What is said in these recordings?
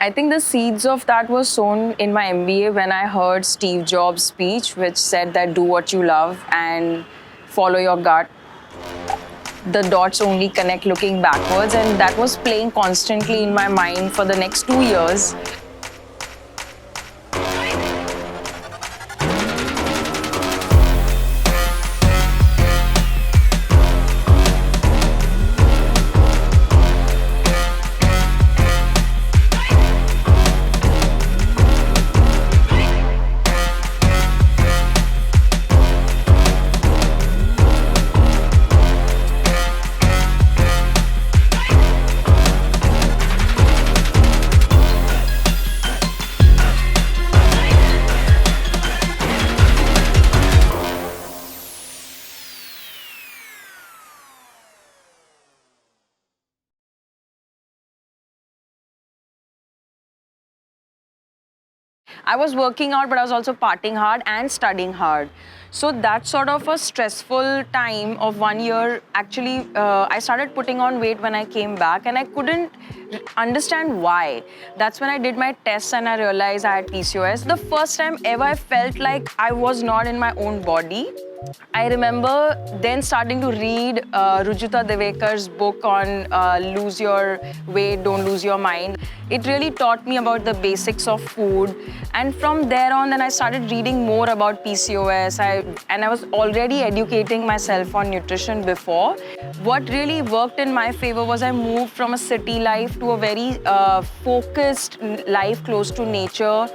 I think the seeds of that were sown in my MBA when I heard Steve Jobs' speech, which said that do what you love and follow your gut. The dots only connect looking backwards, and that was playing constantly in my mind for the next 2 years. I was working out, but I was also partying hard and studying hard. So that sort of a stressful time of 1 year, actually, I started putting on weight when I came back, and I couldn't understand why. That's when I did my tests and I realized I had PCOS. The first time ever I felt like I was not in my own body. I remember then starting to read Rujuta Devekar's book on Lose Your Weight, Don't Lose Your Mind. It really taught me about the basics of food. And from there on, then I started reading more about PCOS. And I was already educating myself on nutrition before. What really worked in my favor was I moved from a city life to a very focused life close to nature,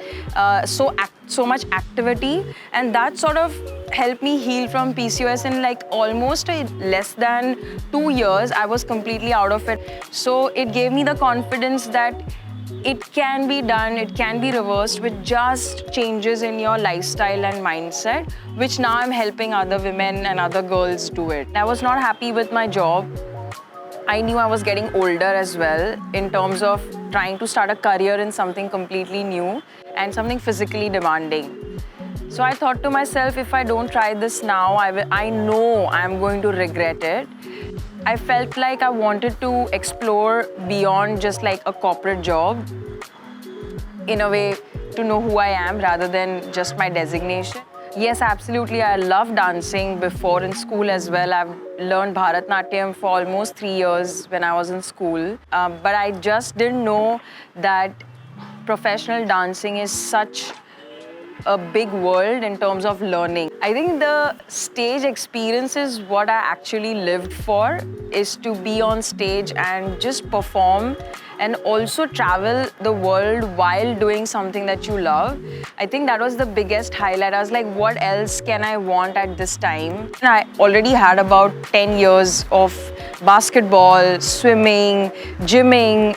so much activity, and that sort of helped me heal from PCOS in like almost less than 2 years. I was completely out of it. So it gave me the confidence that it can be done, it can be reversed with just changes in your lifestyle and mindset, which now I'm helping other women and other girls do it. I was not happy with my job. I knew I was getting older as well in terms of trying to start a career in something completely new and something physically demanding. So I thought to myself, if I don't try this now, I know I'm going to regret it. I felt like I wanted to explore beyond just like a corporate job, in a way to know who I am rather than just my designation. Yes, absolutely. I love dancing before in school as well. I've learned Bharatnatyam for almost 3 years when I was in school. But I just didn't know that professional dancing is such a big world in terms of learning. I think the stage experience is what I actually lived for, is to be on stage and just perform and also travel the world while doing something that you love. I think that was the biggest highlight. I was like, what else can I want at this time? And I already had about 10 years of basketball, swimming, gymming,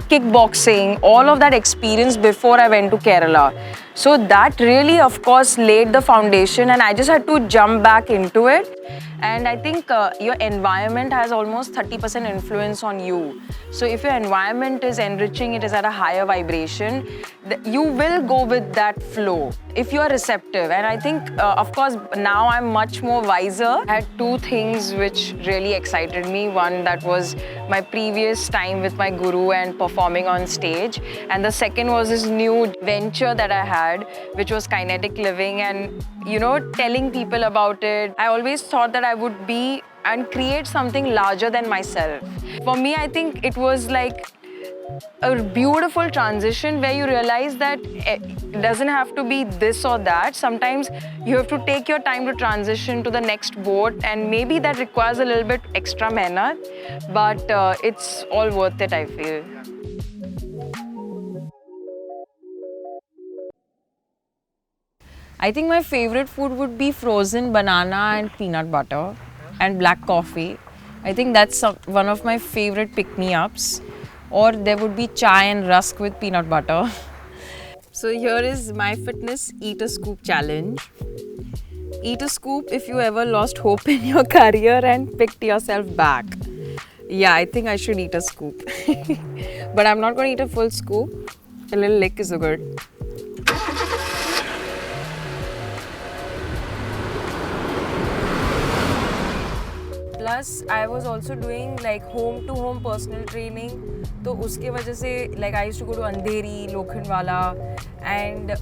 kickboxing, all of that experience before I went to Kerala. So that really, of course, laid the foundation, and I just had to jump back into it. And I think your environment has almost 30% influence on you. So if your environment is enriching, it is at a higher vibration, you will go with that flow if you are receptive. And I think, of course, now I'm much more wiser. I had two things which really excited me. One, that was my previous time with my guru and performing on stage. And the second was this new venture that I had, which was Kinetic Living, and telling people about it. I always thought that I would be and create something larger than myself. For me, I think it was like a beautiful transition where you realize that it doesn't have to be this or that. Sometimes you have to take your time to transition to the next boat, and maybe that requires a little bit extra mehnat, but it's all worth it, I feel. I think my favorite food would be frozen banana and peanut butter and black coffee. I think that's one of my favorite pick-me-ups. Or there would be chai and rusk with peanut butter. So here is MyFitness Eat a Scoop Challenge. Eat a scoop if you ever lost hope in your career and picked yourself back. Yeah, I think I should eat a scoop. But I'm not going to eat a full scoop. A little lick is good. Plus, I was also doing like home-to-home personal training. तो उसके वजह से like I used to go to Andheri, Lokhandwala, and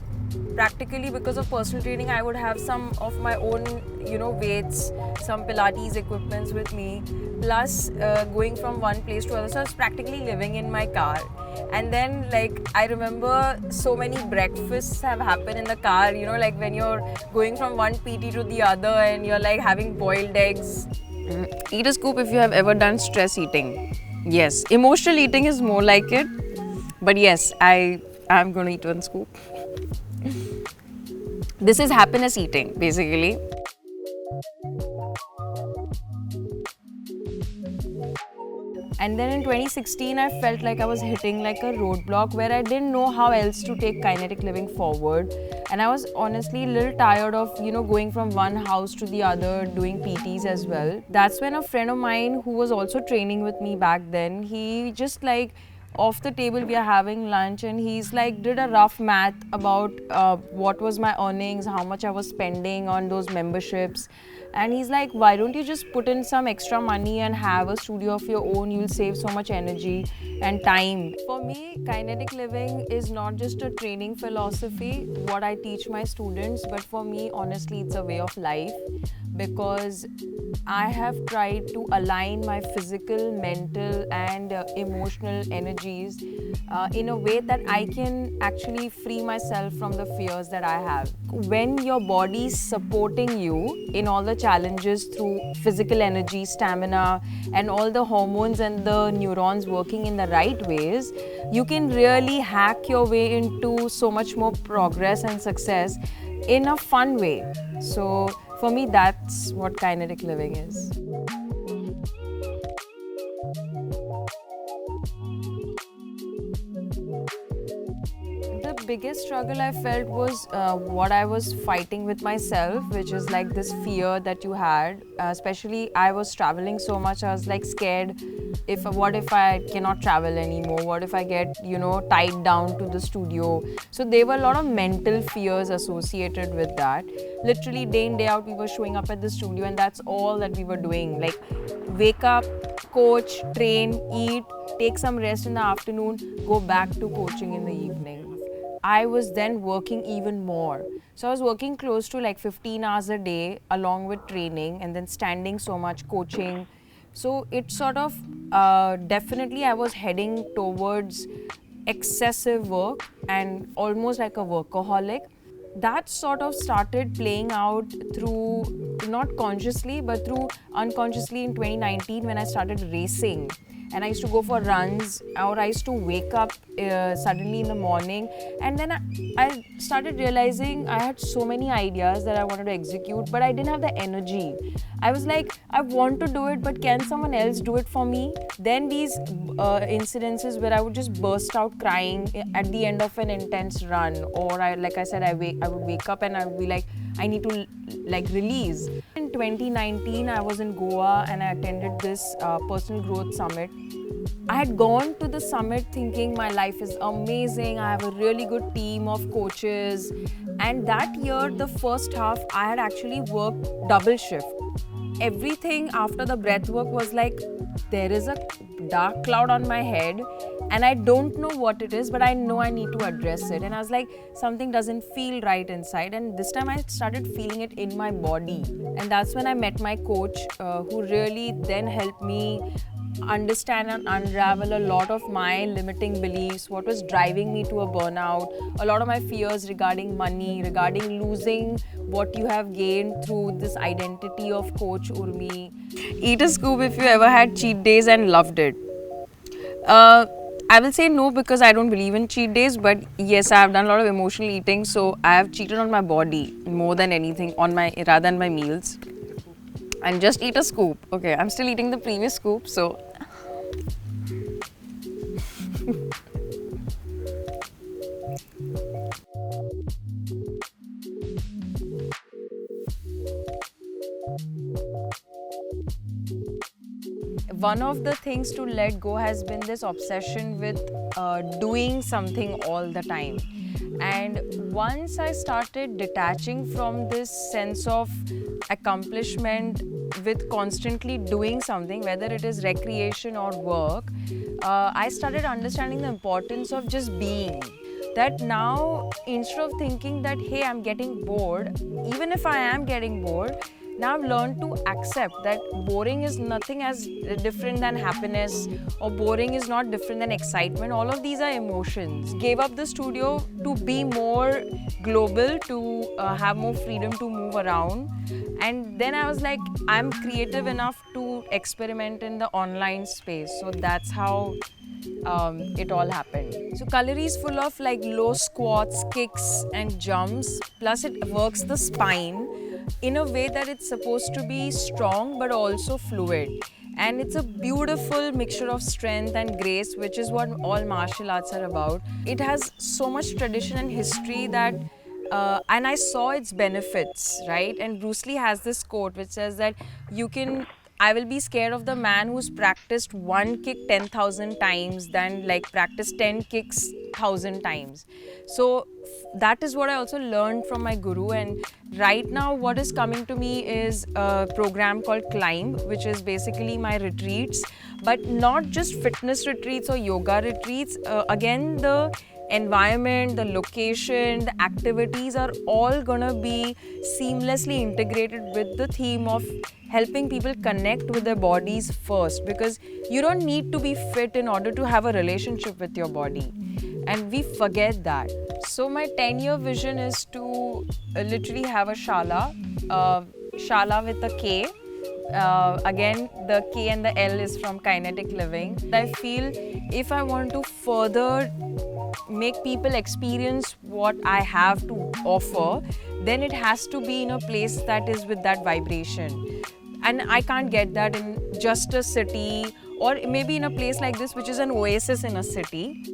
practically because of personal training, I would have some of my own, weights, some Pilates equipments with me. Plus, going from one place to other, so I was practically living in my car. And then, like, I remember so many breakfasts have happened in the car, like when you're going from one PT to the other and you're like having boiled eggs. Eat a scoop if you have ever done stress eating. Yes, emotional eating is more like it. But yes, I'm going to eat one scoop. This is happiness eating, basically. And then in 2016, I felt like I was hitting like a roadblock where I didn't know how else to take kinetic living forward. And I was honestly a little tired of, going from one house to the other, doing PTs as well. That's when a friend of mine who was also training with me back then, he just like, off the table we are having lunch and he's like did a rough math about what was my earnings, how much I was spending on those memberships. And he's like, why don't you just put in some extra money and have a studio of your own? You'll save so much energy and time. For me, kinetic living is not just a training philosophy, what I teach my students, but for me, honestly, it's a way of life because I have tried to align my physical, mental, and emotional energies in a way that I can actually free myself from the fears that I have. When your body is supporting you in all the challenges through physical energy, stamina, and all the hormones and the neurons working in the right ways, you can really hack your way into so much more progress and success in a fun way. So for me, that's what kinetic living is. The biggest struggle I felt was what I was fighting with myself, which is like this fear that you had. Especially, I was traveling so much, I was like scared. What if I cannot travel anymore? What if I get, tied down to the studio? So there were a lot of mental fears associated with that. Literally, day in, day out, we were showing up at the studio and that's all that we were doing. Like, wake up, coach, train, eat, take some rest in the afternoon, go back to coaching in the evening. I was then working even more. So I was working close to like 15 hours a day along with training and then standing so much, coaching. So it sort of definitely I was heading towards excessive work and almost like a workaholic. That sort of started playing out through, not consciously, but through unconsciously in 2019 when I started racing. And I used to go for runs, or I used to wake up suddenly in the morning. And then I started realizing I had so many ideas that I wanted to execute, but I didn't have the energy. I was like, I want to do it, but can someone else do it for me? Then these incidences where I would just burst out crying at the end of an intense run, or I would wake up and I would be like, I need to release. In 2019, I was in Goa and I attended this personal growth summit. I had gone to the summit thinking my life is amazing, I have a really good team of coaches. And that year, the first half, I had actually worked double shift. Everything after the breath work was like, there is a dark cloud on my head and I don't know what it is, but I know I need to address it. And I was like, something doesn't feel right inside. And this time I started feeling it in my body. And that's when I met my coach, who really then helped me understand and unravel a lot of my limiting beliefs, what was driving me to a burnout, a lot of my fears regarding money, regarding losing what you have gained through this identity of Coach Urmi. Eat a scoop if you ever had cheat days and loved it. I will say no because I don't believe in cheat days, but yes, I have done a lot of emotional eating, so I have cheated on my body more than anything, rather than my meals. And just eat a scoop. Okay, I'm still eating the previous scoop, so. One of the things to let go has been this obsession with doing something all the time. And once I started detaching from this sense of accomplishment with constantly doing something, whether it is recreation or work, I started understanding the importance of just being. That now, instead of thinking that, hey, I'm getting bored, even if I am getting bored, now I've learned to accept that boring is nothing as different than happiness, or boring is not different than excitement. All of these are emotions. Gave up the studio to be more global, to have more freedom to move around. And then I was like, I'm creative enough to experiment in the online space. So that's how it all happened. So Kalari is full of like low squats, kicks and jumps, plus it works the spine in a way that it's supposed to be strong but also fluid. And it's a beautiful mixture of strength and grace, which is what all martial arts are about. It has so much tradition and history that and I saw its benefits, right? And Bruce Lee has this quote which says that I will be scared of the man who's practiced one kick 10,000 times than like practice 10 kicks 1,000 times. So that is what I also learned from my guru. And right now what is coming to me is a program called Climb, which is basically my retreats, but not just fitness retreats or yoga retreats. Again, the environment, the location, the activities are all gonna be seamlessly integrated with the theme of helping people connect with their bodies first, because you don't need to be fit in order to have a relationship with your body, and we forget that. So my 10-year vision is to literally have a shala with a K. Again, the K and the L is from Kinetic Living. I feel if I want to further make people experience what I have to offer, then it has to be in a place that is with that vibration. And I can't get that in just a city, or maybe in a place like this, which is an oasis in a city.